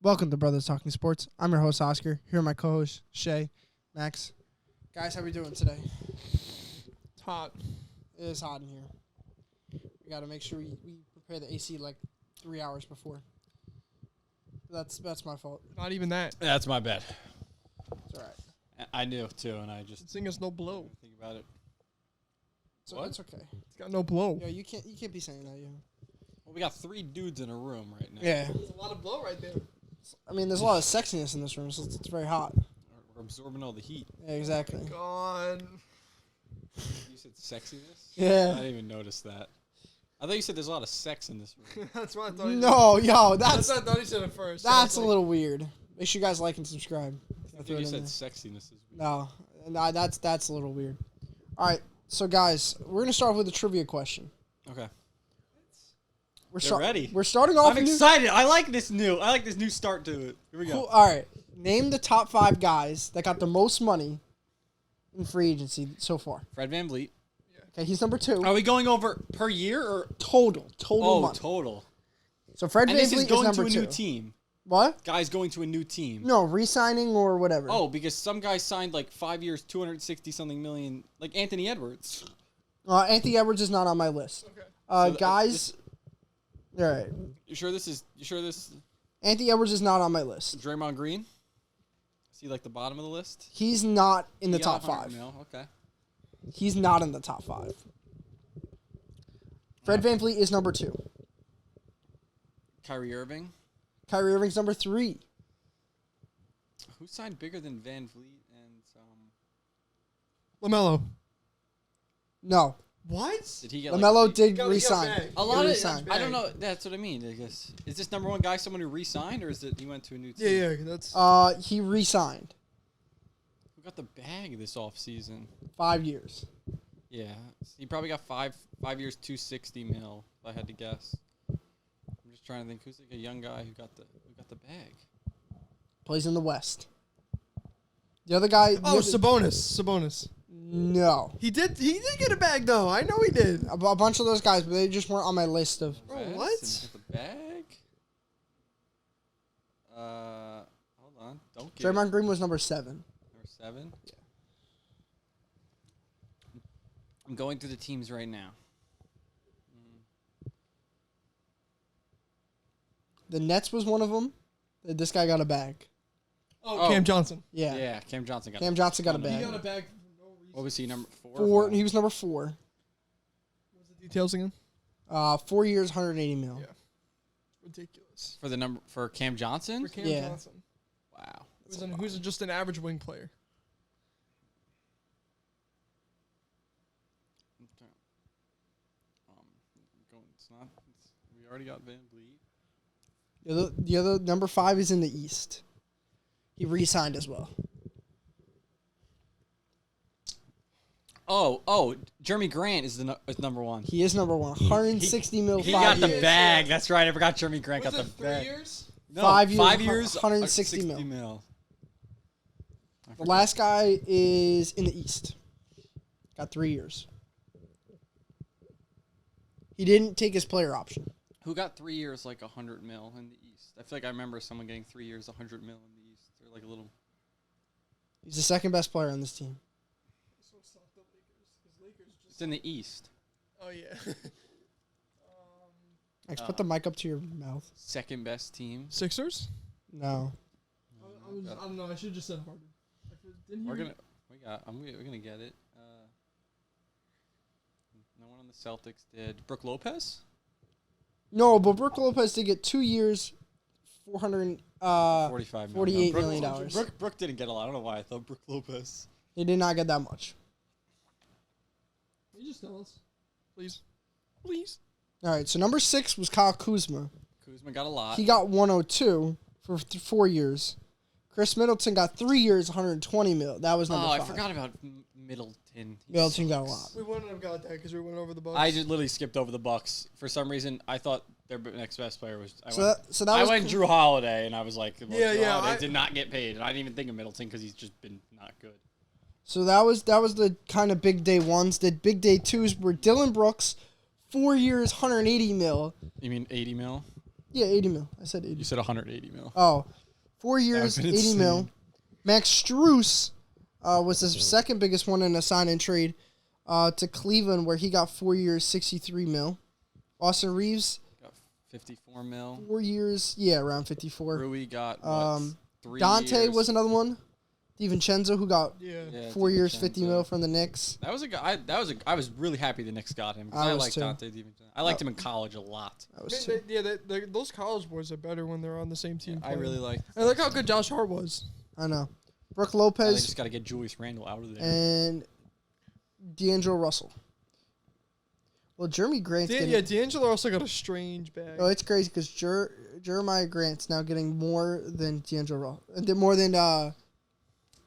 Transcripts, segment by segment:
Welcome to Brothers Talking Sports. I'm your host, Oscar. Here are my co-hosts, Shay, Max. Guys, how we doing today? It's hot. It is hot in here. We got to make sure we prepare the AC like 3 hours before. That's my fault. Not even that. That's my bad. It's all right. I knew too, and I just This thing has no blow. think about it. So What? it's okay. It's got no blow. Yeah, you can't be saying that. Yeah. Well, we got 3 dudes in a room right now. Yeah. There's a lot of blow right there. I mean, there's a lot of sexiness in this room, so it's very hot. We're absorbing all the heat. Yeah, exactly. God. You said sexiness? I Yeah. didn't even notice that. I thought you said there's a lot of sex in this room. That's what I thought. No, yo, That's that's what I thought he said at first. that's a little weird. Make sure you guys like and subscribe. I think you said sexiness is weird. No, that's a little weird. All right, so guys, we're gonna start off with a trivia question. Okay. We're ready. We're starting off. I'm excited. I like this new start to it. Here we go. Cool. All right, name the top 5 guys that got the most money in free agency so far. Fred VanVleet. Okay, he's number 2. Are we going over per year or Total money. total? So Fred And this is VanVleet going is to number a 2. new team. What? Guys going to a new team. No, re-signing or whatever. Oh, because some guys signed like 5 years, 260 something million, like Anthony Edwards. Anthony Edwards is not on my list. Okay. So Guys. All right. You sure this Anthony Edwards is not on my list. Draymond Green? Is he like the bottom of the list? He's not in the He top got 100 5. mil, okay. He's not in the top 5. Fred VanVleet is number 2. Kyrie Irving. Kyrie Irving's number 3. Who signed bigger than Van Vliet and LaMelo. No. What? did he get LaMelo like, did He got resign. bagged. a lot He of re-signed. I don't know. That's what I mean. I guess is this number 1 guy someone who re-signed or is it he went to a new team? Yeah, that's. He re-signed Who got the bag this offseason? 5 years. Yeah, he probably got 5 years, 260 mil. If I had to guess. I'm just trying to think who's like a young guy who got the bag. Plays in the West. The other guy. Sabonis. No. He did get a bag though. I know he did. A bunch of those guys, but they just weren't on my list of. Bro, Vest what? and got the bag. Hold on. Don't get Draymond Green was number 7. Number 7? Yeah. I'm going through the teams right now. The Nets was one of them. This guy got a bag. Oh, Cam Johnson. Yeah. Yeah, Cam Johnson got Cam Johnson got a ton of bag. He got a bag for no reason. What was he, number 4? 4. He was number 4. What was the details again? 4 years, 180 mil. Yeah. Ridiculous. For Cam Johnson? For Cam Yeah. Johnson. Wow. Who's just an average wing player. We already got Van Vliet. The other number 5 is in the East. He re-signed as well. Oh, Jeremy Grant is number 1. He is number 1. 160 mil. He 5 got the years. bag. That's right. I forgot Jeremy Grant Was got it the 3 bag. years? No, 5 years, 5 years, 160 mil. mil. The last guy is in the East. Got 3 years. He didn't take his player option. Who got 3 years like 100 mil in the East? I feel like I remember someone getting 3 years 100 mil in the East. They're like a little. He's the second best player on this team. It's in the East. Oh yeah. Max, put the mic up to your mouth. Second best team. Sixers? No. I don't know. I should have just said Harden. We're gonna get it. No one on the Celtics did. Brook Lopez? No, but Brook Lopez did get 2 years, 45 $48 Brook- million. Brook didn't get a lot. I don't know why I thought Brook Lopez. He did not get that much. Can you just tell us? Please. All right, so number 6 was Kyle Kuzma. Kuzma got a lot. He got 102 for 4 years. Chris Middleton got 3 years, 120 mil. That was number 5. I forgot about Middleton. He Middleton got a sucks. lot. We wouldn't have got that because we went over the Bucks. I just literally skipped over the Bucks. For some reason, I thought their next best player was. I went Drew Holiday, and I was like, well, Yeah, Drew yeah, Holiday I- did not get paid, and I didn't even think of Middleton because he's just been not good. So that was the kind of big day ones. The big day twos were Dylan Brooks, 4 years, 180 mil. You mean 80 mil? Yeah, 80 mil. I said 80. You said 180 mil. Oh, 4 That years, would've been 80 mil. insane. Max Strus was the second biggest one in a sign and trade to Cleveland, where he got 4 years, 63 mil. Austin Reeves, Got 54 mil. 4 years, yeah, around 54. Rui got Um, 3 Dante years. was another one. DiVincenzo, who got Yeah. 4 years, 50 DiVincenzo. mil from the Knicks. That was a guy. I was really happy the Knicks got him. 'Cause I I was liked too. Dante DiVincenzo. I liked him in college a lot. That was two. Those college boys are better when they're on the same team. I playing. really liked. And look how good Josh Hart was. I know. Brooke Now they Lopez just got to get Julius Randle out of there. and D'Angelo Russell. Well, Jeremy Grant's getting... D'Angelo also got a strange bag. Oh, it's crazy because Jeremiah Grant's now getting more than D'Angelo Russell. More than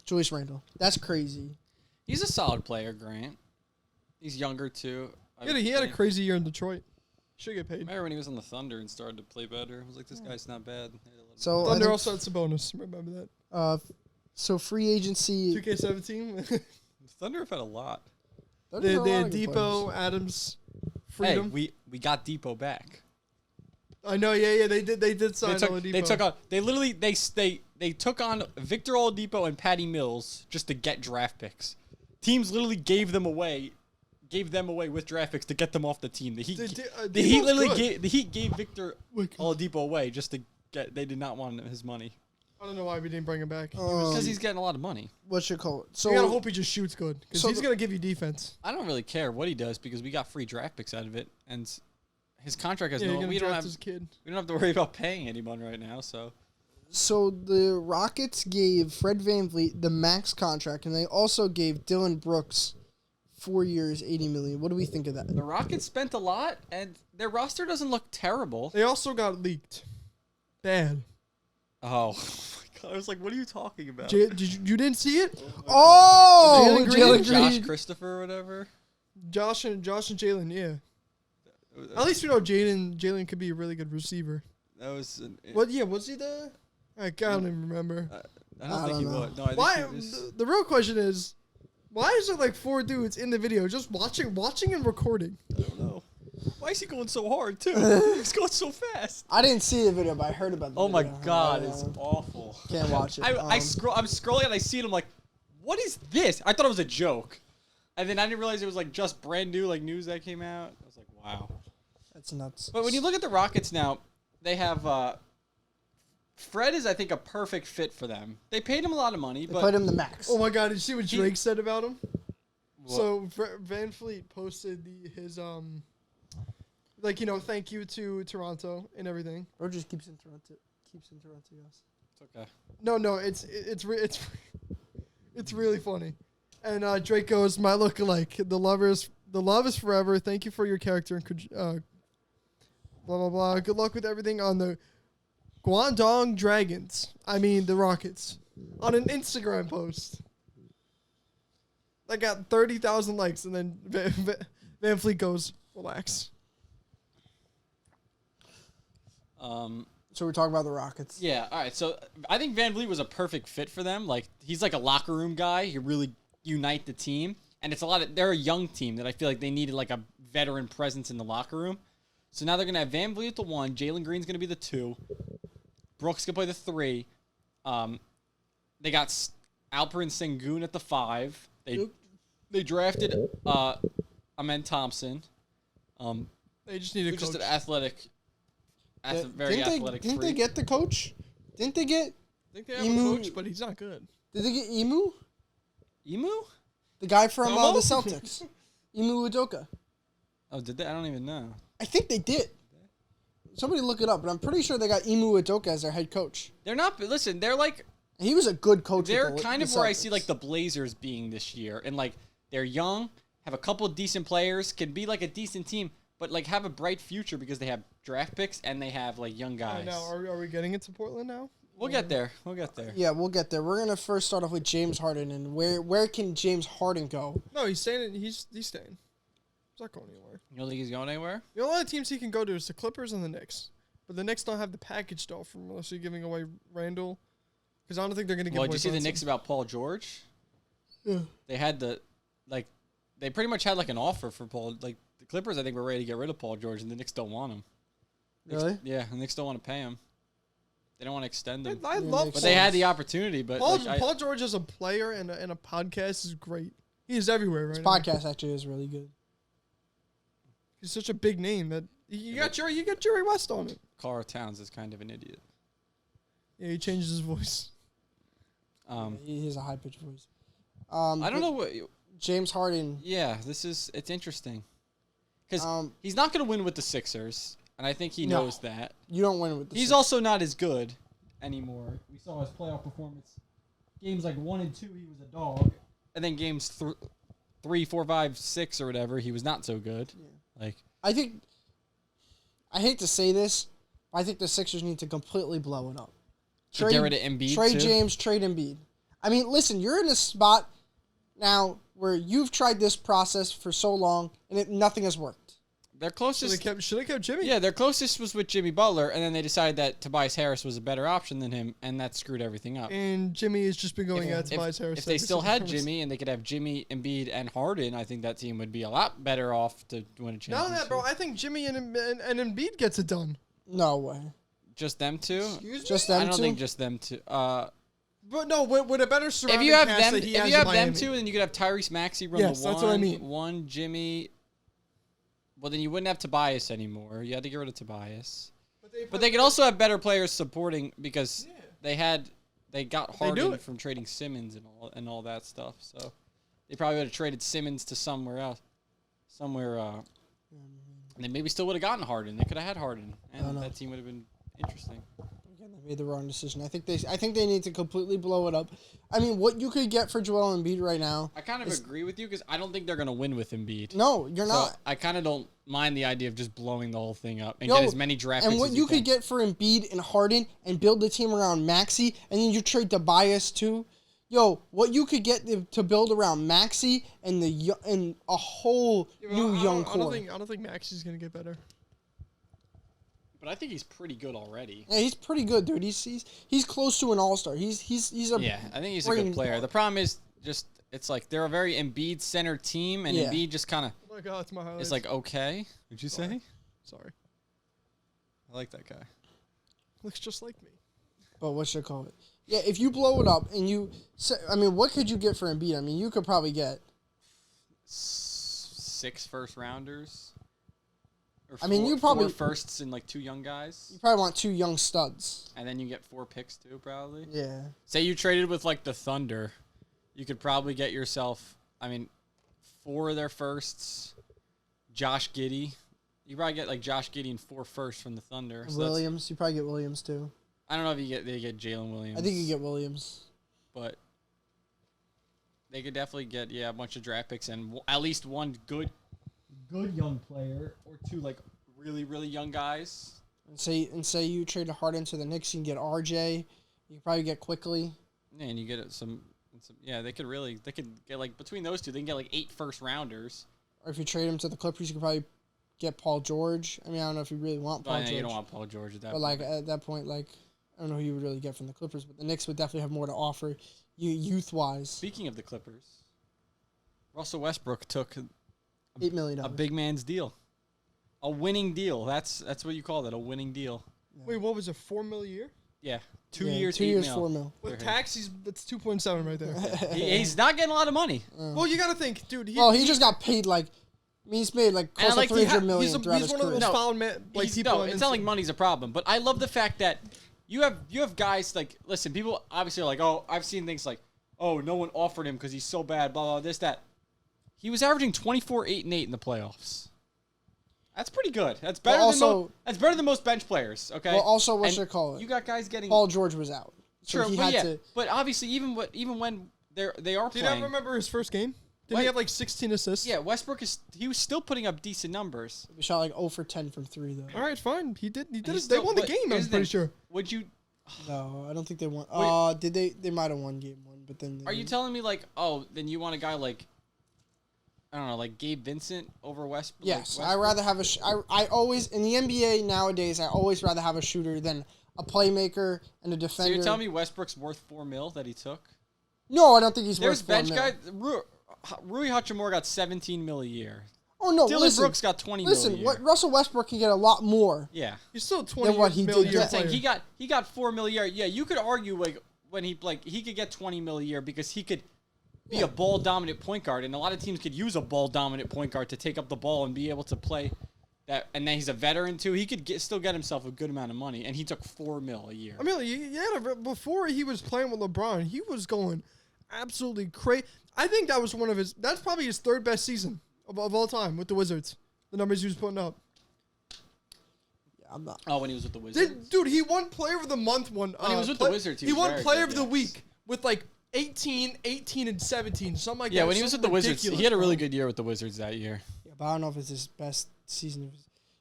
Julius Randle. That's crazy. He's a solid player, Grant. He's younger too. He had a crazy year in Detroit. Should get paid. Remember when he was on the Thunder and started to play better? I was like, this guy's not bad. So I Thunder think, also had Sabonis. Remember that? so free agency... 2K17. The Thunder have had a lot. Thunder have a they lot had of good Depot, players. Adams, Freedom. Hey, we got Depot back. I know. Yeah. They did sign Oladipo. They took on Victor Oladipo and Patty Mills just to get draft picks. Teams literally gave them away with draft picks to get them off the team. The Heat gave Victor Oladipo away just to get. They did not want his money I don't know why we didn't bring him back. because he's getting a lot of money. What you call it? So You gotta hope he just shoots good because so he's the- gonna give you defense. I don't really care what he does because we got free draft picks out of it, and his contract has Yeah, you're no. gonna We don't draft have. his kid. We don't have to worry about paying anyone right now. So the Rockets gave Fred VanVleet the max contract, and they also gave Dylan Brooks 4 years, $80 million. What do we think of that? the Rockets spent a lot, and their roster doesn't look terrible. They also got leaked. Bad. Oh my god! I was like, what are you talking about? You didn't see it? Oh, Jalen Green? Jalen Josh Green. Christopher or whatever. Josh and Jalen, yeah. At least we know Jalen could be a really good receiver. That was. What? Yeah, was he the? I don't even remember. I don't think he know. was. No, I think Why? he was. The real question is, why is there like 4 dudes in the video just watching and recording? I don't know. Why is he going so hard too? He's going so fast. I didn't see the video, but I heard about the Oh my video. god, it's awful. Can't watch it. I'm scrolling and I see it. I'm like, what is this? I thought it was a joke, and then I didn't realize it was like just brand new like news that came out. I was like, wow. That's nuts. But when you look at the Rockets now, they have Fred is I think a perfect fit for them. They paid him a lot of money, They but played him the max. Oh my god! Did you see what He- Drake said about him? What? So Van Fleet posted his thank you to Toronto and everything. Bro just keeps in Toronto. Yes. it's okay. No, it's really funny. And Drake goes, "My lookalike, the love is forever. Thank you for your character and blah blah blah. Good luck with everything on the Guangdong Dragons. I mean the Rockets." On an Instagram post that got 30,000 likes, and then Van Fleet goes, "Relax." So we're talking about the Rockets. Yeah, all right. So I think Van Vliet was a perfect fit for them. Like he's like a locker room guy. He really unite the team, and it's they're a young team that I feel like they needed like a veteran presence in the locker room. So now they're gonna have Van Vliet at the 1, Jalen Green's gonna be the 2, Brooks gonna play the 3. They got Alperen Sengun at the 5. They drafted Amen Thompson. They just need a Who's coach. just an athletic. Very athletic. Didn't they freak. get the coach? Didn't they get? I think they have Emu- a coach, but he's not good. Did they get Emu? Emu? The guy from Como? the Celtics. Emu Udoka. Oh, did they? I don't even know. I think they did. Somebody look it up, but I'm pretty sure they got Emu Udoka as their head coach. They're not. Listen, they're like. And he was a good coach. They're with the kind of where I Celtics. see like the Blazers being this year, and like they're young, have a couple of decent players, can be like a decent team, but like have a bright future because they have draft picks and they have like young guys. Now, are we getting into Portland now? We'll get there. We'll get there. Yeah, we'll get there. We're gonna first start off with James Harden, and where can James Harden go? No, he's staying. He's staying. He's not going anywhere. You don't think he's going anywhere? The only other teams he can go to is the Clippers and the Knicks. But the Knicks don't have the package to offer him unless you're giving away Randall. Because I don't think they're going to give Well, away did you see the Brunson. Knicks about Paul George? Yeah. They had they pretty much had like an offer for Paul. Like the Clippers, I think were ready to get rid of Paul George, and the Knicks don't want him. Really? Yeah, and they still want to pay him. They don't want to extend him. I Yeah, love makes But they had sense. the opportunity. But Paul, like, Paul George as a player and a podcast is great. He is everywhere right This now. podcast actually is really good. He's such a big name that you got Jerry West on it. Carl Towns is kind of an idiot. Yeah, he changes his voice. He has a high pitched voice. I don't know what. James Harden. Yeah, it's interesting because Um, he's not going to win with the Sixers, and I think he No. knows that. You don't win with the He's Sixers. also not as good anymore. We saw his playoff performance. Games like 1 and 2, he was a dog, and then games 3, 4, 5, 6, or whatever, he was not so good. Yeah. Like I hate to say this, but I think the Sixers need to completely blow it up. to get rid of Embiid. Trade too. James, trade Embiid. I mean, listen, you're in a spot now where you've tried this process for so long and nothing has worked. Their Should closest. they kept Jimmy? Yeah, their closest was with Jimmy Butler, and then they decided that Tobias Harris was a better option than him, and that screwed everything up. And Jimmy has just been going at Tobias Harris. If they every still single had time. Jimmy and they could have Jimmy, Embiid, and Harden, I think that team would be a lot better off to win a championship. Not only that, bro. I think Jimmy and Embiid gets it done. No way. Just them two? Just them I don't two? think just them two. But no, with a better If surrounding you have cast them, that he if has you in have them Miami. two, then you could have Tyrese Maxey run Yes, the one. that's what I mean. One Jimmy. Well, then you wouldn't have Tobias anymore. You had to get rid of Tobias. But they could also have better players supporting because they got They do Harden it. from trading Simmons and all that stuff. So they probably would have traded Simmons to somewhere else, and they maybe still would have gotten Harden. They could have had Harden, and that team would have been interesting. Again, they made the wrong decision. I think they need to completely blow it up. I mean, what you could get for Joel Embiid right now. I kind of agree with you because I don't think they're going to win with Embiid. No, you're So not. I kind of don't mind the idea of just blowing the whole thing up and Yo, get as many draft and picks what as you can. could get for Embiid and Harden and build the team around Maxey, and then you trade Tobias too. Yo, what you could get to build around Maxey and a whole new young core. I don't think Maxey's gonna get better. But I think he's pretty good already. Yeah, he's pretty good, dude. He's close to an all-star. He's a Yeah, I think he's a brain good player. ball. The problem is just it's like they're a very Embiid-centered team, and Yeah. Embiid just kind of Oh my god, it's my highlights. is like okay. What'd you say? Sorry, I like that guy. looks just like me. But what should I call it? Yeah, if you blow it up and I mean, what could you get for Embiid? I mean, you could probably get. 6 first rounders. Or I mean, four- you probably- 4 firsts and like 2 young guys, You probably want 2 young studs. and then you get 4 picks too, probably. Yeah. Say you traded with like the Thunder, you could probably get yourself. I mean, 4 of their firsts. Josh Giddey, you probably get like Josh Giddey and 4 firsts from the Thunder. So that's- Williams, you probably get Williams too. I don't know if they get Jalen Williams. I think you get Williams. But they could definitely get a bunch of draft picks and at least one good young player or 2 like really really young guys. And say you trade Harden to the Knicks, you can get RJ. You can probably get Quickly. Yeah, and you get some. Yeah, they could get like between those two, they can get like 8 first rounders. Or if you trade him to the Clippers, you could probably get Paul George. I mean, I don't know if you really want Paul But George. you don't want Paul George at that. But point. like at that point, like I don't know who you would really get from the Clippers, but the Knicks would definitely have more to offer you youth wise. Speaking of the Clippers, Russell Westbrook took $8 million. a big man's deal, a winning deal. That's what you call it, a winning deal. Wait, what was it? $4 million a year? Yeah, 2 Yeah, years, 2 $8 years, mil. $4 mil. With Okay. tax, that's 2.7 right there. He's not getting a lot of money. Well, you gotta think, dude. Well, he just got paid like. I mean, he's made like close like, to he $300 million he's throughout he's his one of the career. most No, foul like He's- people. no, on it's not like Instagram. money's a problem, but I love the fact that you have guys like listen. People obviously are like, oh, I've seen things like, oh, no one offered him because he's so bad, blah blah this that. He was averaging 24, 8, and 8 in the playoffs. That's pretty good. That's better also- that's better than most bench players. Okay. Well, also, what And should I call it? You got guys getting Paul George was out. So true, he but had yeah, to. but obviously even when they are Do you playing. not remember his first game? Did Wait. he have like 16 assists? Yeah, Westbrook he was still putting up decent numbers. He shot like 0 for 10 from 3, though. All right, fine. He did. He's They still- won the but game. here's I'm the pretty thing. sure. Would you No, I don't think they won. Wait. Did they? They might have won game 1, but then. Are you telling me like, oh, then you want a guy like, I don't know, like Gabe Vincent over Westbrook? Yes, I rather have a. I always in the NBA nowadays. I always rather have a shooter than a playmaker and a So defender. you're telling me Westbrook's worth $4 million that he took? No, I don't think he's There's worth $4 bench million. guys. Rui Hachimura got $17 million a year. Oh no, Dylan listen, Brooks got 20 listen. million. What Russell Westbrook can get a lot more. Yeah. He's still 20 Than what he did million get. I'm saying player. he got 4 million a year. Yeah, you could argue like when he could get 20 million a year because he could be a ball dominant point guard, and a lot of teams could use a ball dominant point guard to take up the ball and be able to play that. And then he's a veteran too. He could still get himself a good amount of money, and he took 4 million a year. I mean, before he was playing with LeBron, he was going absolutely crazy. I think that was that's probably his third best season of all time with the Wizards. The numbers he was putting up. Yeah, I'm not. Oh, when he was with the Wizards. Dude, he won Player of the Month one. When he was with the Wizards, he he was won very Player good, of the yes. Week with like 18, and 17, something like that. Yeah, when he was with the Wizards, Ridiculous, he had a really bro. good year with the Wizards that year. Yeah, but I don't know if it's his best season.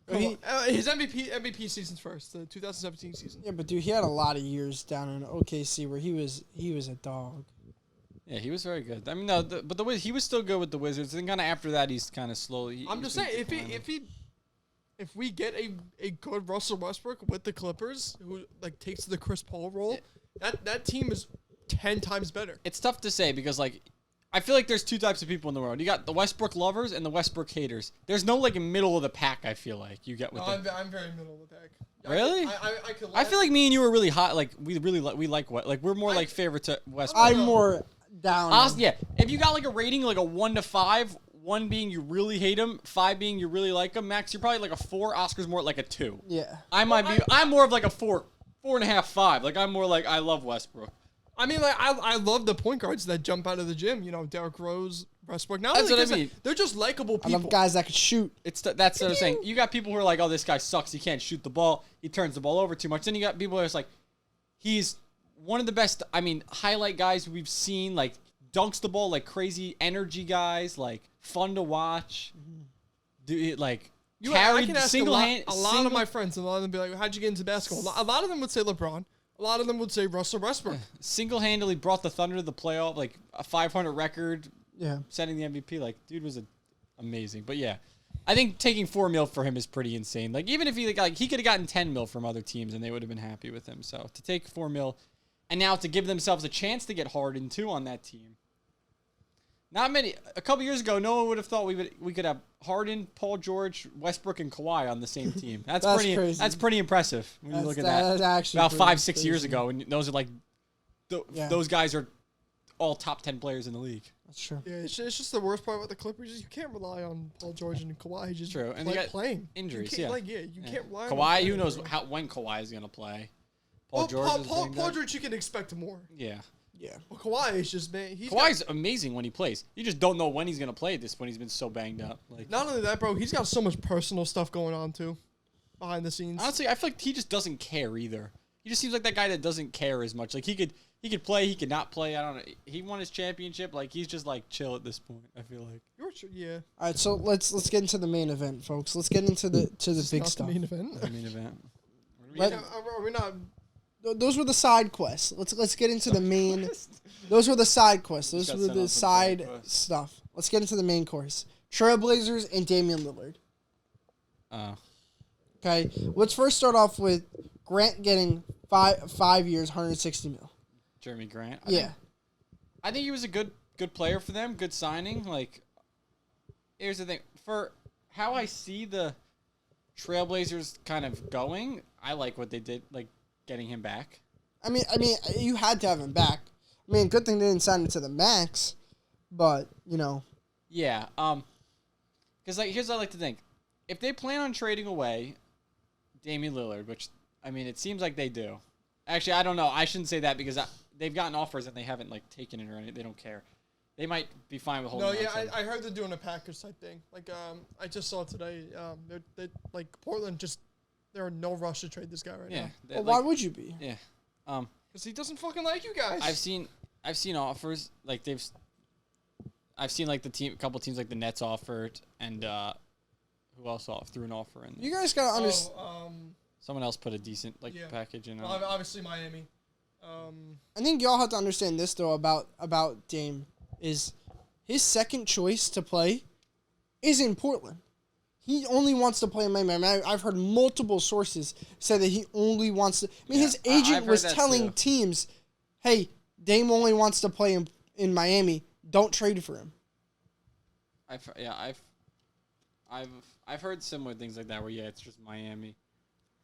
Come He- on. His MVP season's first, the 2017 season. yeah, but dude, he had a lot of years down in OKC where he was a dog. Yeah, he was very good. I mean, no, but he was still good with the Wizards. And kind of after that, he's kind of slowly. I'm just saying, if we get a good Russell Westbrook with the Clippers, who like takes the Chris Paul role, that team is 10 times better. It's tough to say because like I feel like there's two types of people in the world. You got the Westbrook lovers and the Westbrook haters. There's no like middle of the pack. I feel like you get with them. I'm very middle of the pack. Really? I could. I feel like me and you are really hot. Like we like what? Like we're more like favorite to Westbrook. I'm more down. Yeah. If you got like a rating like a 1 to 5, 1 being you really hate him, 5 being you really like him, Max, you're probably like a 4. Oscar's more like a 2. Yeah. I'm more of like a 4, 4.5, 5. Like I'm more like I love Westbrook. I mean, like I love the point guards that jump out of the gym. You know, Derrick Rose, Westbrook. Now That's what I mean. They're just likable I people. love guys that could shoot. That's what I'm saying. You got people who are like, oh, this guy sucks. He can't shoot the ball. He turns the ball over too much. Then you got people who are just like, he's one of the best, highlight guys we've seen. Like, dunks the ball like crazy, energy guys, like, fun to watch. I Carried can ask single a lot of my friends, and a lot of them be like, how'd you get into basketball? A lot of them would say LeBron. A lot of them would say Russell Westbrook. Single-handedly brought the Thunder to the playoff, like a 500 record, Yeah. setting the MVP. Like, dude was amazing. But yeah, I think taking 4 mil for him is pretty insane. Like, even if he could have gotten 10 mil from other teams and they would have been happy with him. So to take 4 mil, and now to give themselves a chance to get Harden too on that team. Not many. A couple years ago, no one would have thought we could have Harden, Paul George, Westbrook, and Kawhi on the same team. That's pretty. crazy. That's pretty impressive when you look at that. That's actually About pretty 5-6 years crazy. ago, and those are like, those guys are all top 10 players in the league. That's true. Yeah, it's just the worst part about the Clippers is you can't rely on Paul George and Kawhi just True, and you got playing. injuries, You can't, yeah. you can't rely on them Kawhi, who playing, knows bro. when Kawhi is gonna play? Well, George is Paul banged up. George, you can expect more. Yeah. Yeah. Well, Kawhi is just man. Kawhi's amazing when he plays. You just don't know when he's gonna play at this point. He's been so banged up. Like, Not only that, bro, he's got so much personal stuff going on too, behind the scenes. honestly, I feel like he just doesn't care either. He just seems like that guy that doesn't care as much. Like he could play, he could not play. I don't know. He won his championship. Like he's just like chill at this point. I feel like. Yeah. All right, so let's get into the main event, folks. Let's get into the It's big not stuff. the main event. The main event. Let- Are we not? Those were the side quests. Let's get into the main. Those were the side quests. Those got were sent the on some side side quests. stuff. Let's get into the main course. Trailblazers and Damian Lillard. Oh. Okay, let's first start off with Grant getting 5 years, 160 mil. Jeremy Grant. I think he was a good player for them. Good signing. Like, here's the thing. For how I see the Trailblazers kind of going, I like what they did, like getting him back. I mean, you had to have him back. I mean, good thing they didn't sign him to the max, but you know. Yeah. Because like here's what I like to think: if they plan on trading away Damian Lillard, which I mean, it seems like they do. Actually, I don't know. I shouldn't say that because they've gotten offers and they haven't like taken it or anything. They don't care. They might be fine with holding. No, yeah, on to him. I heard they're doing a Packers type thing. Like, I just saw today. They like Portland just. There are no rush to trade this guy right Yeah. now Well, why would you be? Yeah. because he doesn't fucking like you guys. I've seen offers like I've seen like a couple teams like the Nets offered and who else threw an offer in there? You guys gotta understand. Someone else put a decent package in. Obviously Miami. I think y'all have to understand this though about Dame is his second choice to play is in Portland. He only wants to play in Miami. I've heard multiple sources say that he only wants to. I mean, his agent I've heard was that telling too. teams, "Hey, Dame only wants to play in Miami. Don't trade for him." I've heard similar things like that where it's just Miami.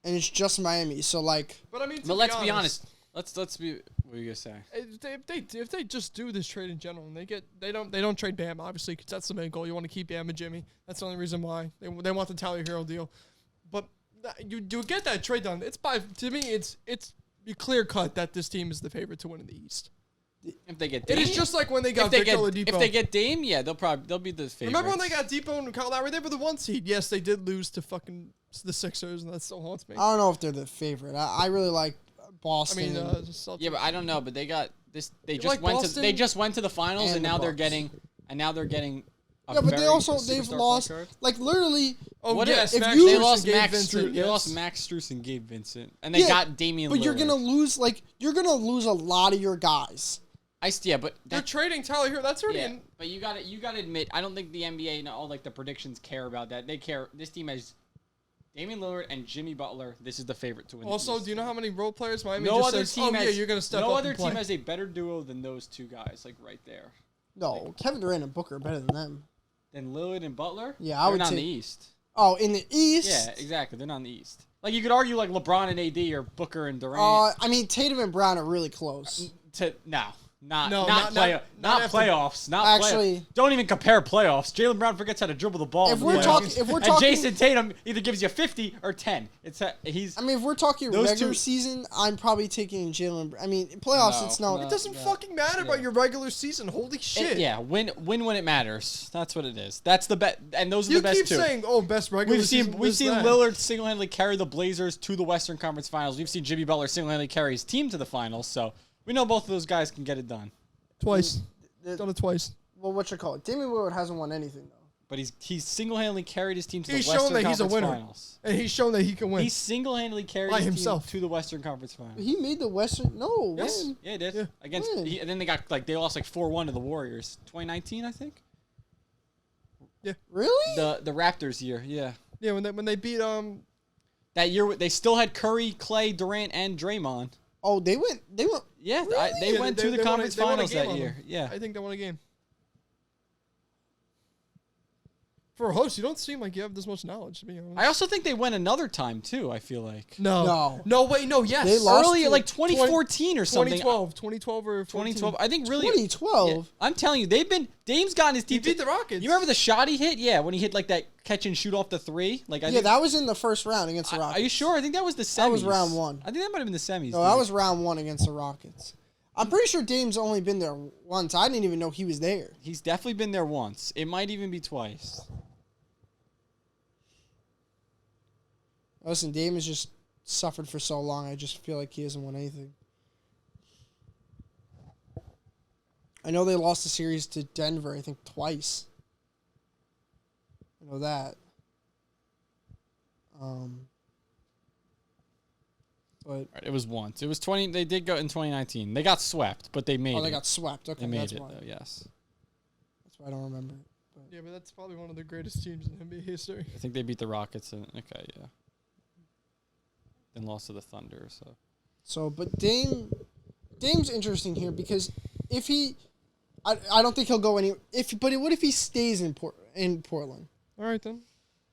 And it's just Miami. So like, But I mean, But let's be honest. Let's be. What are you gonna say? If they just do this trade in general, and they don't trade Bam, obviously, because that's the main goal. You want to keep Bam and Jimmy. That's the only reason why they want the Tyler Hero deal. But you get that trade done. To me it's clear cut that this team is the favorite to win in the East. If they get It Dame, is just like when they got if they Victor get Oladipo. if they get Dame, yeah, they'll be the favorites. Remember when they got Depot and Kyle Lowry? They were the 1 seed. Yes, they did lose to fucking the Sixers, and that still haunts me. I don't know if they're the favorite. I really like Boston. Yeah, but I don't know. But they got this. They You just like went Boston? to. They just went to the finals, And and the now they're Bucks. getting. A yeah, but very they've superstar lost point guard. like literally. Oh, What yes, if Max you- They Strus lost and Gabe Max. Vincent, They yes. lost Max Strus and Gabe Vincent, and they Yeah, got Damian. But Lillard. you're gonna lose a lot of your guys. But They're trading Tyler Hero. That's already in. But you got to admit, I don't think the NBA and all like the predictions care about that. They care. This team has Damian Lillard and Jimmy Butler. This is the favorite to win. the Also, East. do you know how many role players Miami No just other says, team oh, has. yeah, you're going to step no up other and play. team has a better duo than those two guys. Like right there. No, Kevin Durant and Booker are better than them. Then Lillard and Butler. Yeah, I they're would not in say- the East. Oh, in the East. Yeah, exactly. They're not in the East. Like you could argue like LeBron and AD or Booker and Durant. I mean Tatum and Brown are really close. Not not after- playoffs. Not Actually- don't even compare playoffs. Jalen Brown forgets how to dribble the ball. If in the we're playoffs. talking- and Jason Tatum either gives you 50 or 10. He's I mean, if we're talking Those regular two- season, I'm probably taking Jalen. I mean, playoffs, No, it's no. no. It doesn't fucking matter about your regular season. Holy shit. win when it matters. That's what it is. That's the bet, and those are You the best keep two. saying, oh, best regular We've season. seen this, that. Lillard single-handedly carry the Blazers to the Western Conference Finals. We've seen Jimmy Butler single-handedly carry his team to the finals. So we know both of those guys can get it done. Twice. The- Done it twice. Well, what you call it? Damian Lillard hasn't won anything though. But he's single-handedly carried his team to He's the shown Western that he's a Conference winner. Finals. And he's shown that he can win. He single-handedly carried By his himself. team to the Western Conference Finals. He made the Western. No, Yes. when? Yeah, he did. Yeah. Against When? and then they lost like 4-1 to the Warriors. 2019, I think. Really? The Raptors year, yeah. Yeah, when they beat That year they still had Curry, Clay, Durant, and Draymond. Oh, they went. Yeah, Really? they Yeah, went they- to the they won a- conference they won a finals game that on year. them. Yeah. I think they won a game. For a host, you don't seem like you have this much knowledge, to be honest. I also think they went another time too, I feel like. No. No, wait, no, yes. They lost Early to like 2014 or something. 2012 or 14. 2012. I think really 2012. Yeah, I'm telling you, Dame's gotten his He team beat the Rockets. You remember the shot he hit? Yeah, when he hit like that catch and shoot off the three. Like I Yeah, think, that was in the first round against the Rockets. Are you sure? I think that was the semis. That was round one. I think that might have been the semis. No, that was round one against the Rockets. I'm pretty sure Dame's only been there once. I didn't even know he was there. He's definitely been there once. It might even be twice. Listen, Dame has just suffered for so long. I just feel like he hasn't won anything. I know they lost the series to Denver, I think, twice. I know that. But It was once. It was 20. They did go in 2019. They got swept, but they made it. they got swept. Okay, They made that's it why. though. Yes. That's why I don't remember. Yeah, but that's probably one of the greatest teams in NBA history. I think they beat the Rockets. Okay, yeah. Then lost to the Thunder. So But Dame's interesting here because if he, I don't think he'll go any. But what if he stays in Portland? All right, then.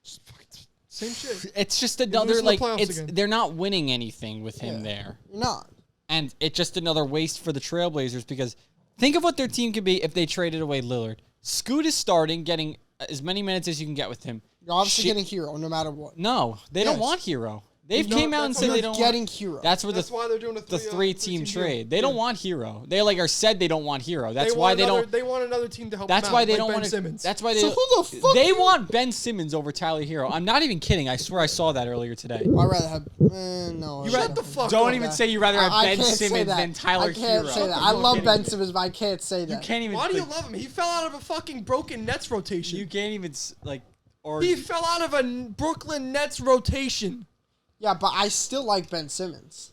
Just fucking same shit. it's just lose another in the like playoffs again. they're not winning anything with him Yeah. there, You're not. and it's just another waste for the Trailblazers because think of what their team could be if they traded away Lillard. Scoot is starting, getting as many minutes as you can get with him. You're obviously Shit. getting Hero no matter what. No, they don't Yes. want Hero. They've No, came out and that's said what they You're don't getting want. Hero. That's where That's why they're doing the three-team deal. trade. They Yeah. don't want Hero. They like are said they don't want Hero. That's why want they another- don't. They want another team to help That's them why out, they like don't Ben want to. Simmons. That's why they. So who the fuck They you- want Ben Simmons over Tyler Hero. I'm not even kidding. I swear I saw that earlier today. I'd rather have. No. You I Shut don't the think- fuck Don't up. even say you rather have I Ben can't say Simmons that. than Tyler I can't Hero. say that. Are I you love kidding Ben me? Simmons, but I can't say that. You can't even. Why do you like, love him? He fell out of a fucking broken Nets rotation. You can't even like. Or He fell out of a Brooklyn Nets rotation. Yeah, but I still like Ben Simmons.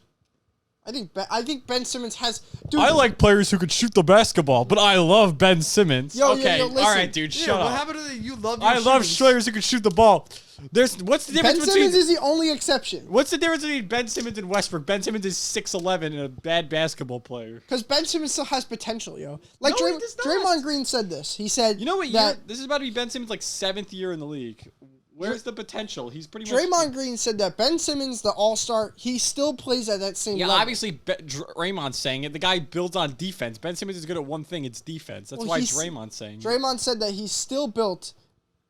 I think Ben Simmons has. Dude, I like players who could shoot the basketball, but I love Ben Simmons. Yo, okay, listen. all right, dude, Yeah, shut what up. happened to the, you love your I love shooters. players who can shoot the ball. What's the difference Ben between Simmons is the only exception. what's the difference between Ben Simmons and Westbrook? Ben Simmons is 6'11" and a bad basketball player. Because Ben Simmons still has potential, yo. Like No, he does not. Draymond Green said this. He said, You know what that year? This is about to be Ben Simmons' like 7th year in the league. Where's the potential? He's pretty much. Draymond Green said that Ben Simmons, the All-Star, he still plays at that same Yeah, level. obviously Draymond's saying it. The guy builds on defense. Ben Simmons is good at one thing. It's defense. That's why Draymond's saying it. Draymond said that he's still built,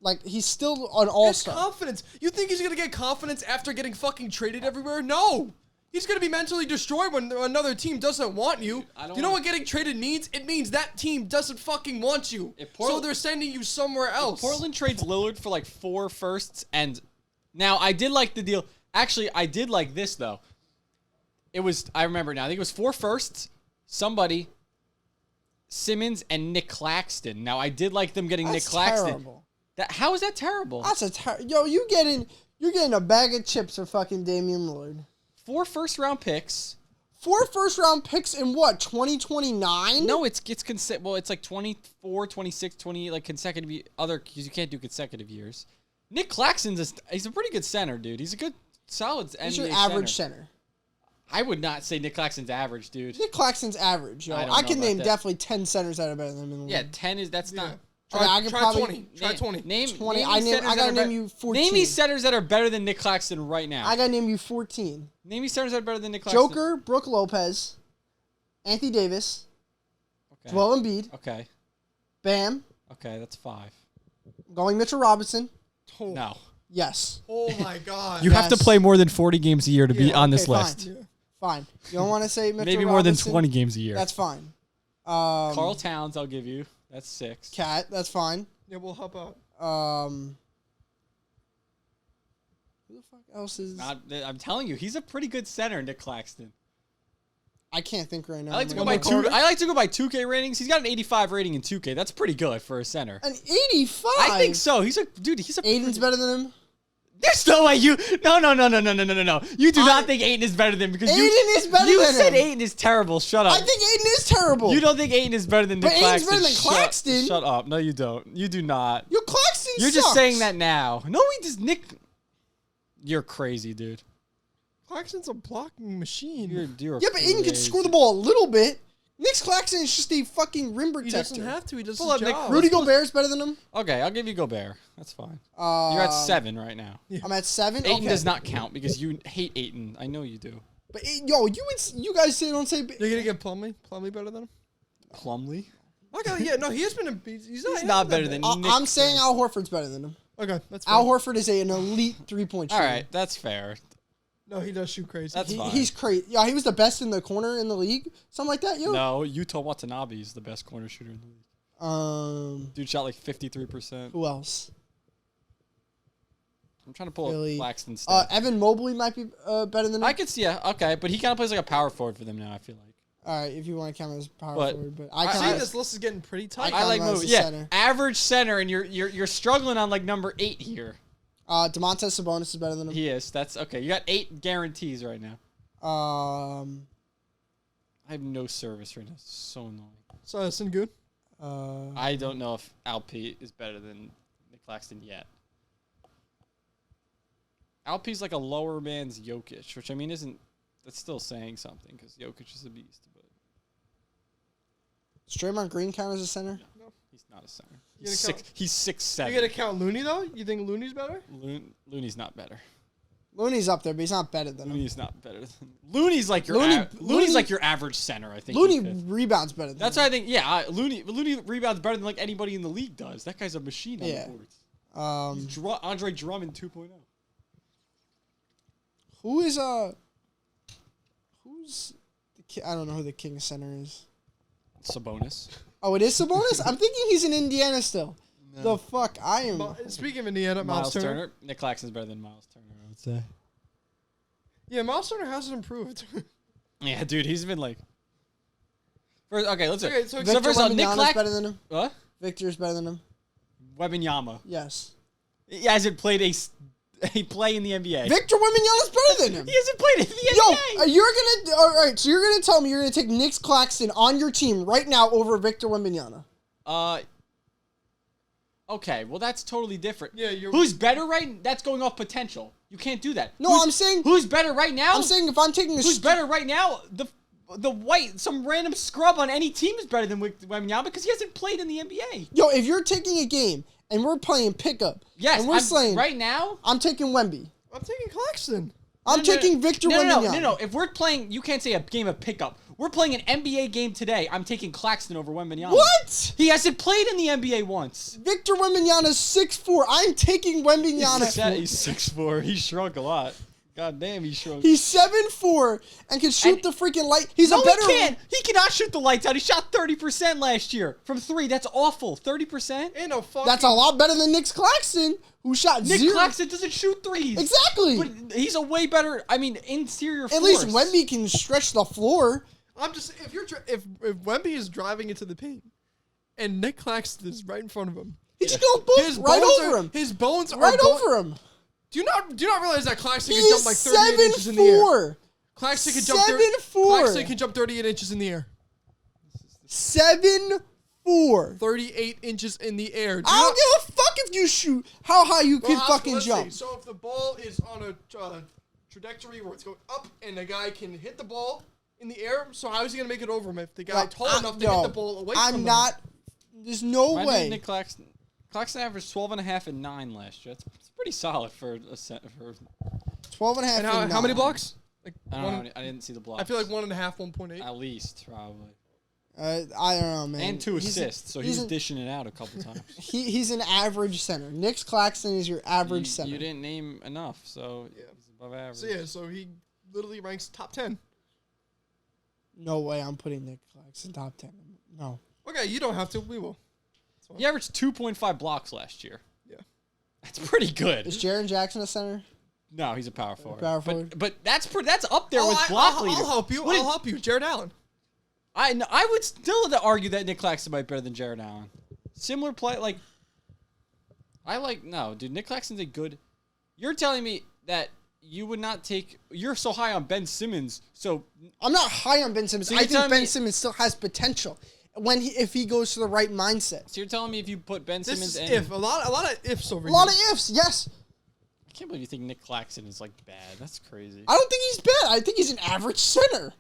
like he's still an That's All-Star. confidence. You think he's gonna get confidence after getting fucking traded everywhere? No. He's gonna be mentally destroyed when another team doesn't want you. You know what getting traded means? It means that team doesn't fucking want you. So they're sending you somewhere else. Portland trades Lillard for like 4 firsts, and now I did like the deal. Actually, I did like this though. It was, I remember now. I think it was 4 firsts. Somebody, Simmons and Nick Claxton. Now I did like them getting Nick Claxton. Terrible. How is that terrible? That's yo. You're getting a bag of chips for fucking Damian Lillard. 4 first-round picks. 4 first-round picks in what, 2029? No, it's like 24, 26, 28, like consecutive because you can't do consecutive years. Nick Claxton's he's a pretty good center, dude. He's a good, solid NBA He's your average center. I would not say Nick Claxton's average, dude. Nick Claxton's average, yo. I can name definitely 10 centers that are better than him in the league. Yeah, 10 is, that's not. Try 20. Try 20. Name 20. I gotta name you 14. Name me centers that are better than Nick Claxton right now. I gotta name you 14. Name me centers that are better than Nick Claxton. Joker, Brooke Lopez, Anthony Davis, Okay. Joel Embiid, Okay. Bam, Okay, that's 5. going Mitchell Robinson. No. Yes. Oh my god. You have to play more than 40 games a year to be on this fine. list. Yeah. Fine. You don't want to say Mitchell Maybe more than Robinson? 20 games a year. That's fine. Karl Towns, I'll give you. That's 6. Cat, that's fine. Yeah, we'll help out. Who the fuck else is... I'm telling you, he's a pretty good center, Nick Claxton. I can't think right now. I like to go by 2K ratings. He's got an 85 rating in 2K. That's pretty good for a center. An 85? I think so. He's a Aiden's better than him? There's no way you. No. You do not think Ayton is better than him because Aiden is better than him. You said Ayton is terrible. Shut up. I think Aiden is terrible. You don't think Ayton is better than Nick Claxton. But Aiden's better than Claxton. Shut up. No, you don't. You do not. Yo, Claxton You're sucks. just saying that now. No, he just Nick. You're crazy, dude. Claxton's a blocking machine. You're Yeah, but Aiden can score the ball a little bit. Nick Claxton is just a fucking rim protector. He doesn't have to. He does Pull his up Nick job. Rudy Gobert's better than him? Okay, I'll give you Gobert. That's fine. You're at 7 right now. I'm at 7? Ayton Okay. does not count because you hate Ayton. I know you do. But, yo, you guys don't say... You're going to get Plumlee? Plumlee better than him? Plumlee? Okay, yeah, no, he has been he's not better than Nick. I'm saying Al Horford's better than him. Okay, that's fine. Al Horford is an elite three-point shooter. All right, that's fair. No, he does shoot crazy. That's fine. He's crazy. Yeah, he was the best in the corner in the league. Something like that, yo. No, Yuta Watanabe is the best corner shooter in the league. Dude shot like 53%. Who else? I'm trying to pull Really? up Claxton's stats. Evan Mobley might be better than him. I could see, okay, but he kind of plays like a power forward for them now, I feel like. All right, if you want to count him as power But- forward, but I I see count this list is getting pretty tight. I like him as Mobley. a Yeah, center. average center, and you're struggling on like number 8 here. Domantas Sabonis is better than him. He is. That's okay. You got 8 guarantees right now. I have no service right now. It's so annoying. So, Sengun? I don't know if Alp is better than Nick Claxton yet. Alp's like a lower man's Jokic, which I mean that's still saying something because Jokic is a beast. But Does Draymond Green count as a center? No. he's not a center. You He's gonna 6. He's 6'7". You got to count Looney, though? You think Looney's better? Looney's not better. Looney's up there, but he's not better than him. Looney's not better than Looney's like your Looney- Looney's like your average center, I think. Looney he's fifth. rebounds better than That's him. what I think. Yeah, Looney rebounds better than like anybody in the league does. That guy's a machine on Yeah. the boards. He's Andre Drummond 2.0. Who's I don't know who the king center is. Sabonis. Oh, it is Sabonis? I'm thinking he's in Indiana still. The fuck? I am. Speaking of Indiana, Miles Turner. Nick Claxton's better than Miles Turner, I would say. Yeah, Miles Turner hasn't improved. Yeah, dude, he's been like. First, okay, let's Okay, see. so Victor first of all, Nick Wembanyama's better than him. What? Victor's better than him. Wembanyama. Yes. He hasn't played a play in the NBA. Victor Wembanyama's better than him. He hasn't played in the Yo, NBA. you're gonna all right. So you're gonna tell me you're gonna take Nick Claxton on your team right now over Victor Wembanyama? Okay, well that's totally different. Yeah, you're- Who's better that's going off potential. You can't do that. No, I'm saying who's better right now? I'm saying if I'm taking who's better right now? Some random scrub on any team is better than Wembanyama because he hasn't played in the NBA. Yo, if you're taking a game and we're playing pickup. Yes, and we're saying right now. I'm taking Wemby. I'm taking Claxton. I'm taking Victor Wembanyama. No. If we're playing, you can't say a game of pickup. We're playing an NBA game today. I'm taking Claxton over Wembanyama. What? He hasn't played in the NBA once. Victor Wembanyama's 6'4". I'm taking Wembanyama. He's 6'4". He shrunk a lot. God damn, he shrunk. He's 7'4" and can shoot the freaking light. He's a better. He can't. He cannot shoot the lights out. He shot 30% last year from 3. That's awful. 30%. Ain't no fucking. That's a lot better than Nick Claxton, who shot Nick 0. Claxton doesn't shoot threes. Exactly. But he's a way better. I mean, interior. At least Wemby can stretch the floor. I'm just if Wemby is driving into the paint, and Nick Claxton is right in front of him, He's just gonna boot right over him. His bones are Right over him. Do you not realize that Claxton can He's jump like 38 inches in the air? 7'4". Claxton can jump 7'4". Claxton can jump 38 inches in the air. 7'4". 38 inches in the air. I don't give a fuck if you shoot how high you can fucking let's jump. see. So if the ball is on a trajectory where it's going up and the guy can hit the ball in the air, so how is he going to make it over him if the guy tall enough to hit the ball away from him? I'm not. There's no way. Nick Claxton. Claxton averaged 12.5 and 9 last year. It's pretty solid for a set. 12 and a half. And how many blocks? Like I don't know. I didn't see the blocks. I feel like 1.5, 1.8. At least, probably. I don't know, man. And 2 assists, so he's dishing it out a couple times. He's an average center. Nick Claxton is your average center. You didn't name enough, so he's above average. So he literally ranks top 10. No way I'm putting Nick Claxton top 10. No. Okay, you don't have to. We will. He averaged 2.5 blocks last year. Yeah. That's pretty good. Is Jaren Jackson a center? No, he's a power forward. Power forward. But that's up there with block leader. I'll help you. I'll help you. Jared Allen. I would still argue that Nick Claxton might be better than Jared Allen. Similar play, like dude. Nick Claxton's a good. You're telling me that you would not take. You're so high on Ben Simmons, so I'm not high on Ben Simmons. So I you're think telling Ben me- Simmons still has potential if he goes to the right mindset. So you're telling me if you put Ben This Simmons is in, if a lot of ifs over A here. lot of ifs, yes. I can't believe you think Nick Claxton is like bad. That's crazy. I don't think he's bad. I think he's an average center.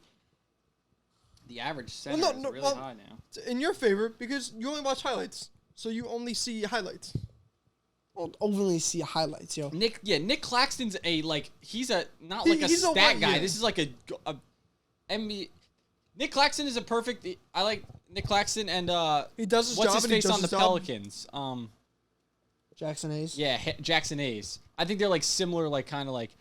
The average center no, is really high now. It's in your favor because you only watch highlights, so you only see highlights. Well, only see highlights, yo. Nick Claxton's he's a He's a stat what- guy. yeah. This is like a NBA. Nick Claxton is a perfect. I like Nick Claxton and He does his what's job his and he face does on the his job. Pelicans? Jackson Hayes. Yeah, Jackson Hayes. I think they're like similar, like kind of like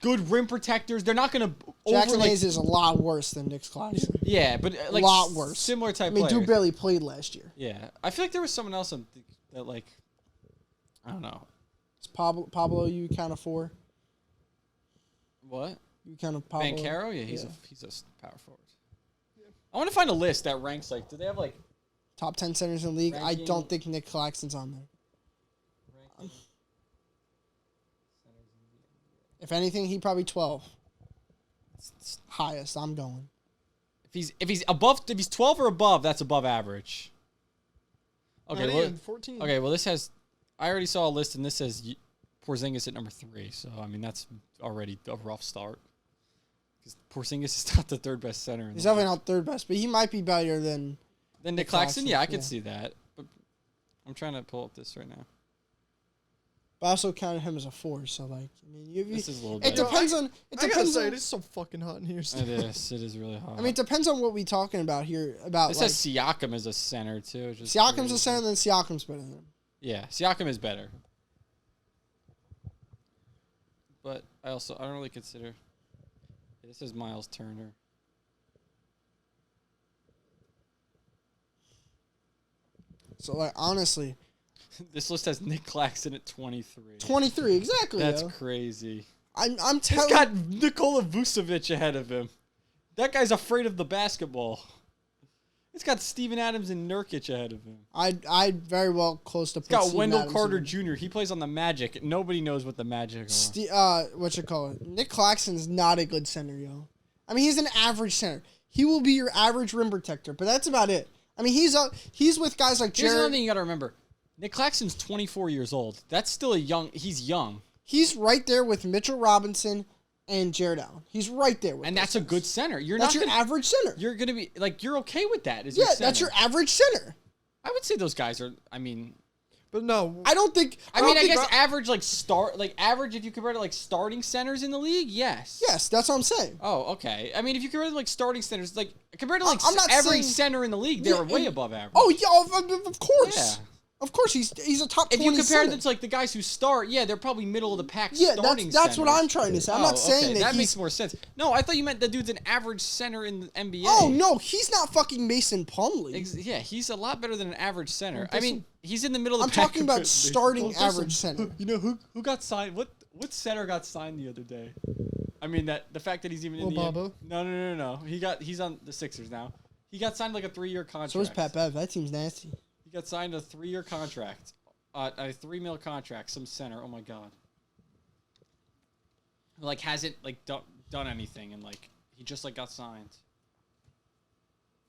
good rim protectors. They're not gonna Jackson Hayes is a lot worse than Nick Claxton. Yeah, but like lot worse. Similar type. I mean, players. Dude barely played last year. Yeah, I feel like there was someone else that like I don't know. Is Pablo you count of 4? What? You count of Pablo? Bancaro? Yeah, he's a power forward. I want to find a list that ranks like. Do they have like Top 10 centers in the league. Ranking- I don't think Nick Claxton's on there. ranking If anything, he probably 12. Highest. I'm going. If he's 12 or above, that's above average. Okay, Not well, even, 14. okay, well this has. I already saw a list and this says Porzingis at number 3. So I mean that's already a rough start. Because Porzingis is not the third best center. In He's the league. definitely not third best, but he might be better than. Then Nick Nick Claxton, Claxton, yeah, I could yeah. see that. But I'm trying to pull up this right now. But I also counted him as a 4. So like, I mean, This is a little it bit. depends on. It I gotta depends say, on. it is so fucking hot in here. It is. It is really hard. I mean, it depends on what we talking about here. About this like, has Siakam as a center too. Which is Siakam's crazy. a center, then Siakam's better than him. Yeah, Siakam is better. But I don't really consider. Yeah, this is Miles Turner. So like, honestly, This list has Nick Claxton at 23. 23 exactly. That's yo. crazy. I'm He's telling. got Nikola Vucevic ahead of him. That guy's afraid of the basketball. He's got Steven Adams and Nurkic ahead of him. I very well close to. He's got Steven Wendell Adams Carter in. Jr. He plays on the Magic. Nobody knows what the Magic are. What you call it? Nick Claxton's not a good center, yo. I mean, he's an average center. He will be your average rim protector, but that's about it. I mean, he's with guys like Here's another Jared. thing you got to remember. Nick Claxton's 24 years old. That's still he's young. He's right there with Mitchell Robinson and Jared Allen. He's right there with. And those that's a guys. good center. That's your average center. You're going to be, like, you're okay with that as Yeah, your center. that's your average center. I would say those guys are, I mean, But no, I don't think. I mean, I guess think- average average if you compare to like starting centers in the league, yes. Yes, that's what I'm saying. Oh, okay. I mean, if you compare to like starting centers, like compared to like I'm not every saying- center in the league, they're way above average. Oh yeah, of course. Yeah. Of course, he's a top 20 If you compare center. them to like the guys who start, yeah, they're probably middle of the pack Yeah, starting that's what centers. I'm trying to say. I'm not saying that that he's. makes more sense. No, I thought you meant the dude's an average center in the NBA. Oh no, he's not fucking Mason Plumlee. Yeah, he's a lot better than an average center. Well, I mean, he's in the middle of I'm the pack. talking about compared to Mason. starting Well, listen, average center. You know who got signed? What center got signed the other day? I mean that the fact that he's even in the Baba? No. He's on the Sixers now. He got signed like a 3-year contract. So is Pat Bev. That team's nasty. He got signed a 3-year contract. A $3 million contract, some center. Oh my god. Like hasn't like done anything, and like he just like got signed.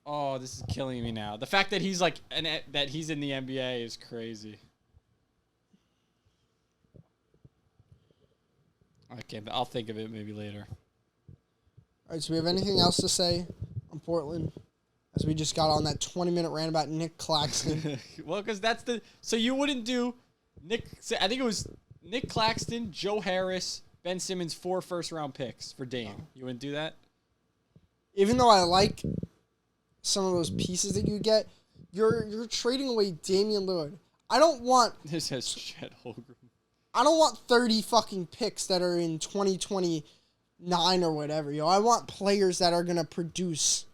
Oh, this is killing me now. The fact that he's like that he's in the NBA is crazy. Okay, but I'll think of it maybe later. All right, so we have anything else to say on Portland? As we just got on that 20-minute rant about Nick Claxton. Well, because that's so you wouldn't do Nick. I think it was Nick Claxton, Joe Harris, Ben Simmons, 4 first-round picks for Dame. You wouldn't do that? Even though I like some of those pieces that you get, you're trading away Damian Lillard. I don't want This has Chet Holmgren. I don't want 30 fucking picks that are in 2029 or whatever, yo. I want players that are gonna produce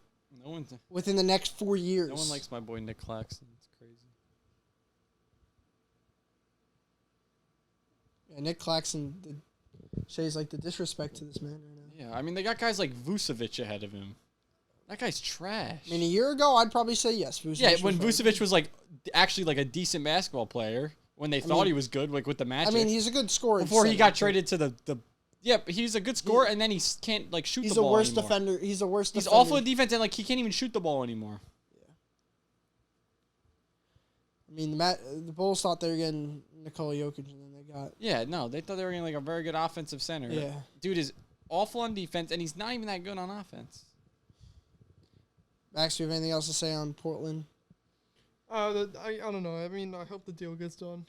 within the next 4 years. No one likes my boy Nick Claxton. It's crazy. Yeah, Nick Claxton shows like the disrespect to this man right now. Yeah, I mean they got guys like Vucevic ahead of him. That guy's trash. I mean, a year ago, I'd probably say yes. Vucevic yeah, was when very Vucevic was like actually like a decent basketball player, when they thought he was good, like with the Magic. I mean, he's a good scorer. before he got traded to the yeah, he's a good scorer, and then he can't like shoot He's the the ball worst anymore. defender. He's the worst. He's defender. awful at defense, and like he can't even shoot the ball anymore. I mean, the Bulls thought they were getting Nikola Jokic, and then they got. Yeah, no, they thought they were getting like a very good offensive center. Yeah. Dude is awful on defense, and he's not even that good on offense. Max, do you have anything else to say on Portland? I don't know. I mean, I hope the deal gets done.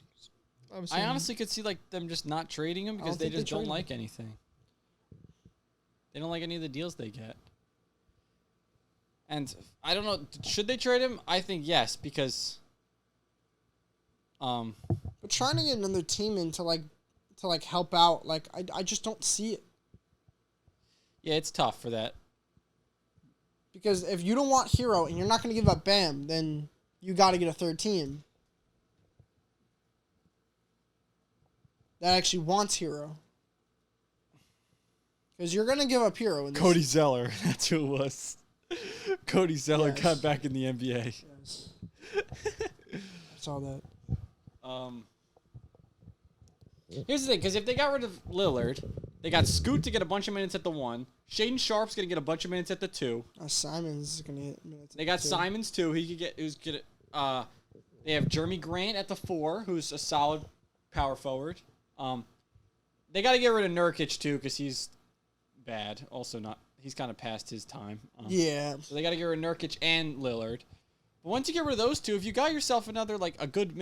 I honestly could see like them just not trading him because don't they think they just don't trade him. like anything. They don't like any of the deals they get. And I don't know, should they trade him? I think yes, because But trying to get another team in to help out, like I just don't see it. yeah, it's tough for that. Because if you don't want Hero and you're not going to give up Bam, then you got to get a third team that actually wants Hero. Because you're going to give up Hero. In this. Cody Zeller, that's who it was. Cody Zeller Yes. got back in the NBA. Yes. I saw that. Here's the thing, because if they got rid of Lillard, they got Scoot to get a bunch of minutes at the 1. Shaden Sharp's gonna get a bunch of minutes at the 2. Simon's is going to get minutes. They got too. Simons too. He could get. They have Jeremy Grant at the 4, who's a solid power forward. They got to get rid of Nurkic too, because he's bad. Also not. He's kind of past his time. Yeah. So they got to get rid of Nurkic and Lillard. But once you get rid of those two, if you got yourself another like a good,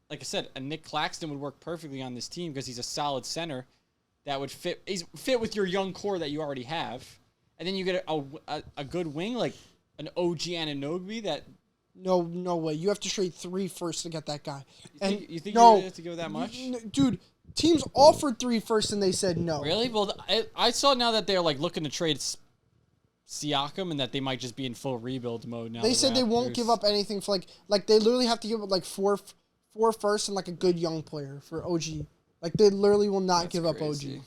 like I said, a Nick Claxton would work perfectly on this team because he's a solid center that would fit. He's fit with your young core that you already have, and then you get a good wing like an OG Anunoby that. No way. You have to trade 3 first to get that guy. You think no, you really have to give that much? Dude, teams offered 3 first and they said no. Really? Well, I saw now that they're like looking to trade Siakam and that they might just be in full rebuild mode now. They said they won't give up anything for like they literally have to give up like 4 first and like a good young player for OG. Like they literally will not give up OG. That's crazy.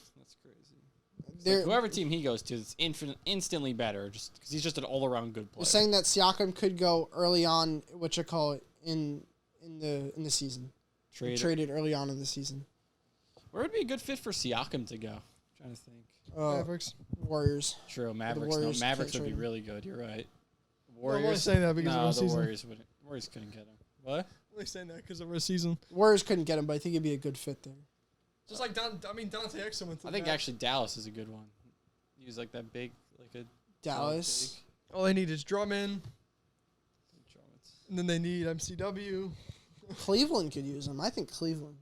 Like whoever team he goes to is instantly better, just because he's just an all-around good player. They're saying that Siakam could go early on, in the season. Traded early on in the season. Where would be a good fit for Siakam to go? I'm trying to think. Mavericks. Warriors. True, Mavericks. Warriors Mavericks can't would be trade him. really good. You're right. I'm Warriors. only saying that because of no, our the season. Warriors couldn't get him. What? I'm only saying that because of our season. Warriors couldn't get him, but I think it'd be a good fit there. Just like Dante Exum went to I think actually Dallas is a good one. Use like that big, like a Dallas. all they need is Drummond, and then they need MCW. Cleveland could use him. I think Cleveland.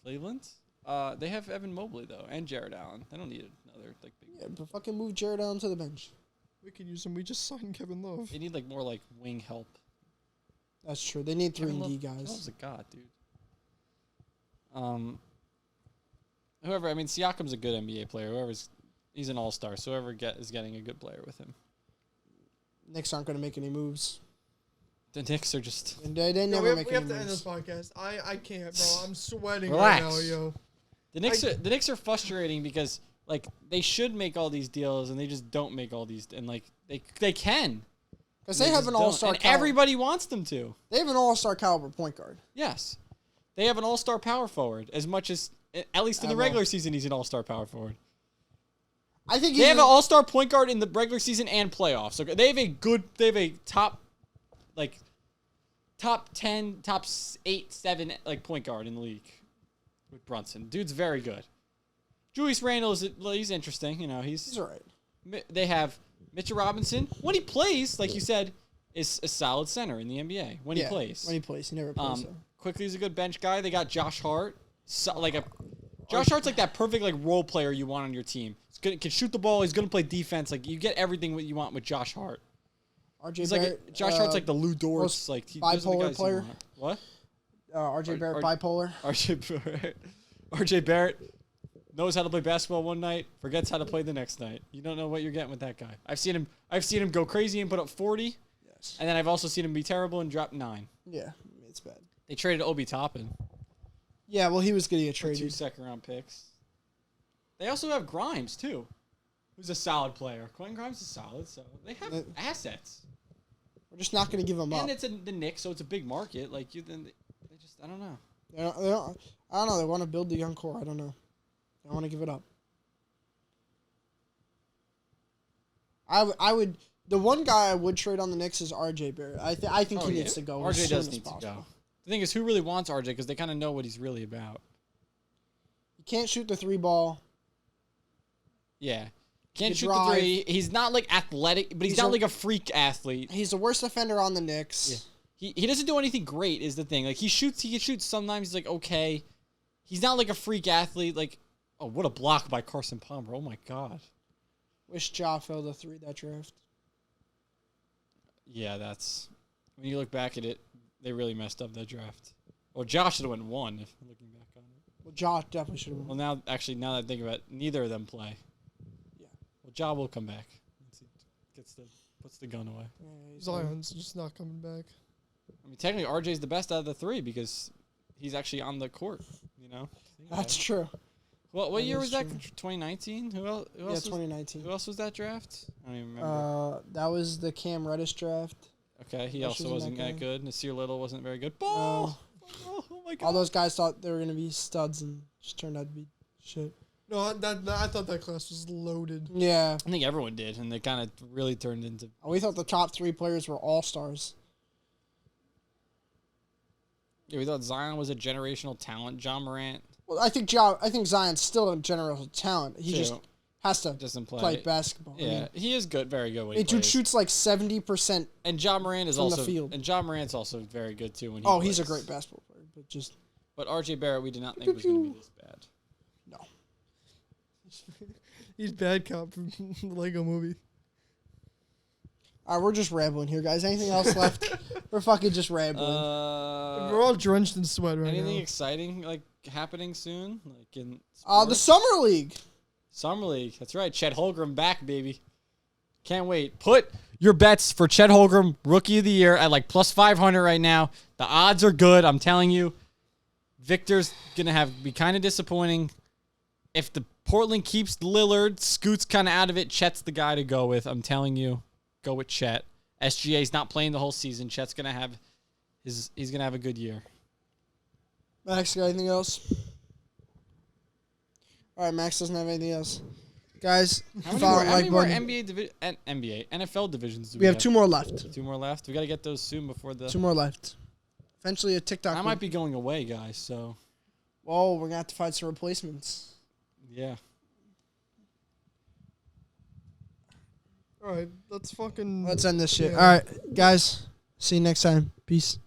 Cleveland? They have Evan Mobley though, and Jared Allen. They don't need another like big. Yeah, but fucking move Jared Allen to the bench. We could use him. We just signed Kevin Love. They need like more like wing help. That's true. They need 3 Kevin and D Kevin guys. Love's a god, dude. Whoever, I mean, Siakam's a good NBA player. He's an all-star. So whoever is getting a good player with him. Knicks aren't going to make any moves. The Knicks are just. And they never we make have any to end this moves. podcast. I can't, bro. I'm sweating Relax. right now, yo. The Knicks are frustrating because like they should make all these deals and they just don't make all these, and like they can. Because they have just an don't. all-star And caliber. everybody wants them to. They have an all-star caliber point guard. Yes. They have an all-star power forward as much as at least in the regular season he's an all-star power forward. I think They have an all-star point guard in the regular season and playoffs. So they have a top 10, top 8, 7 like point guard in the league with Brunson. Dude's very good. Julius Randle he's interesting, you know, he's all right. They have Mitchell Robinson, when he plays, like you said, is a solid center in the NBA. When he plays. When he plays. He never plays. So. Quickly, he's a good bench guy. They got Josh Hart. Josh Hart's like that perfect like role player you want on your team. He's good, can shoot the ball. He's going to play defense. Like you get everything what you want with Josh Hart. RJ Barrett, Josh Hart's like the Lou Dort's like those are the bipolar guys player. What? RJ Barrett bipolar. RJ Barrett knows how to play basketball one night, forgets how to play the next night. You don't know what you're getting with that guy. I've seen him go crazy and put up 40. Yes. And then I've also seen him be terrible and drop 9. Yeah, it's bad. They traded Obi Toppin. Yeah, well, he was going to get For 2 traded. second-round picks. They also have Grimes, too, who's a solid player. Quentin Grimes is solid, so they have assets. We're just not going to give him up. And it's the Knicks, so it's a big market. Like they just, I don't know. I don't know. They want to build the young core. I don't know. They don't want to give it up. I would. The one guy I would trade on the Knicks is RJ Barrett. I think he needs to go. RJ does need to go. The thing is, who really wants RJ? Because they kind of know what he's really about. He can't shoot the 3 ball. Yeah. Can't shoot drive. the 3. He's not like athletic, but he's not like a freak athlete. He's the worst defender on the Knicks. Yeah. He doesn't do anything great is the thing. Like he can shoot sometimes. He's like okay. He's not like a freak athlete. Like oh, what a block by Carson Palmer. Oh my god. Wish Ja fell to 3 that draft. Yeah, that's when you look back at it, they really messed up that draft. Well, Josh should have went 1 if looking back on it. Well, Ja definitely should have Well, won. now that I think about it, neither of them play. Yeah. Well, Ja will come back. Once he puts the gun away. Yeah, Zion's just not coming back. I mean, technically, RJ's the best out of the 3 because he's actually on the court. You know. That's true. Well, what That year is was that? true. 2019. Who else? Yeah, 2019. Who else was that draft? I don't even remember. That was the Cam Reddish draft. Okay, he Rush also wasn't wasn't that that good. Nasir Little wasn't very good. No. Oh my god! All those guys thought they were going to be studs and just turned out to be shit. No, I thought that class was loaded. Yeah. I think everyone did, and they kind of really turned into. We thought the top 3 players were all-stars. Yeah, we thought Zion was a generational talent. John Morant Well, I think Zion's still a generational talent. He just has to doesn't play basketball. Yeah, I mean, he is good, very good when dude plays. shoots like 70%. And John Morant is from the also field. and John Morant's also very good too when he. Oh, plays. he's a great basketball player, but just But RJ Barrett, we did not think was going to be this bad. no. He's bad cop from the Lego movie. All right, we're just rambling here, guys. Anything else left? We're fucking just rambling. We're all drenched in sweat right anything now. exciting like happening soon, like in The sports? Summer League. Summer League. That's right. Chet Holmgren back, baby. Can't wait. Put your bets for Chet Holmgren Rookie of the Year at like plus 500 right now. The odds are good. I'm telling you. Victor's gonna be kind of disappointing. If the Portland keeps Lillard, Scoot's kind of out of it. Chet's the guy to go with. I'm telling you, go with Chet. SGA's not playing the whole season. Chet's gonna have he's gonna have a good year. Max, got anything else? All right, Max doesn't have anything else. Guys, How many more NBA NFL divisions do we have 2 more left. 2 more left. We got to get those soon before the. 2 more left. Eventually, a TikTok. I might be going away, guys. So. Oh, we're gonna have to find some replacements. Yeah. All right, let's fucking. Let's end this shit. Yeah. All right, guys. See you next time. Peace.